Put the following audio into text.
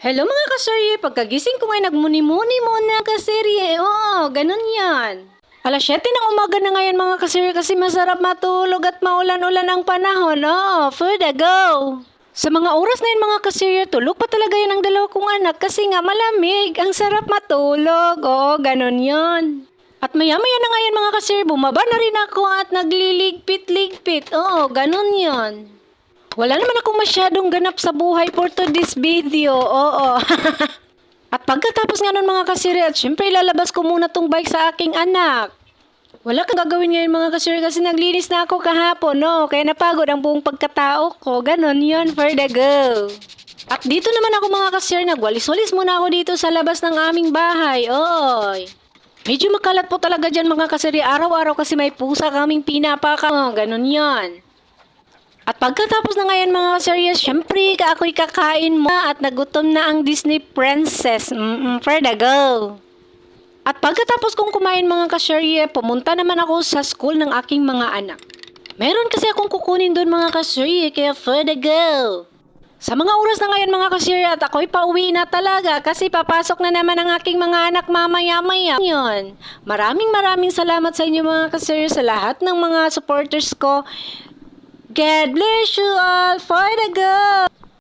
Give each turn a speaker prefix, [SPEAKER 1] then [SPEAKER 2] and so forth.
[SPEAKER 1] Hello mga kaserye, pagkagising ko ngayon nagmuni-muni muna kaserye. Oo, ganun yan. Alas 7 ng umaga na ngayon mga kaserye kasi masarap matulog at maulan-ulan ang panahon. Oo, food a go! Sa mga oras na yun mga kaserye, tulog pa talaga yun ang dalawa kong anak kasi nga malamig. Ang sarap matulog. Oo, ganun yon. At maya-maya na ngayon mga kaserye, bumaba na rin ako at nagliligpit-ligpit. Oo, ganun yon. Wala naman akong masyadong ganap sa buhay for today's video. Oo. At pagkatapos nga nun mga kasiri, at syempre ilalabas ko muna tong bike sa aking anak. Wala kang gagawin ngayon mga kasiri kasi naglinis na ako kahapon, no? Kaya napagod ang buong pagkatao ko. Ganon yon for the go. At dito naman ako mga kasiri, nagwalis-walis muna ako dito sa labas ng aming bahay. Oy. Medyo makalat po talaga dyan mga kasiri araw-araw kasi may pusa kaming pinapaka. Oh, ganon yon. At pagkatapos na ngayon mga ka-series, syempre ako'y kakain mo at nagutom na ang Disney Princess. For the go! At pagkatapos kong kumain mga ka-series, pumunta naman ako sa school ng aking mga anak. Meron kasi akong kukunin doon mga ka-series, kaya for the go! Sa mga oras na ngayon mga ka-series, at ako'y pauwi na talaga kasi papasok na naman ang aking mga anak mamaya-maya. Yun. Maraming salamat sa inyo mga ka-series, sa lahat ng mga supporters ko. God bless you all for the go!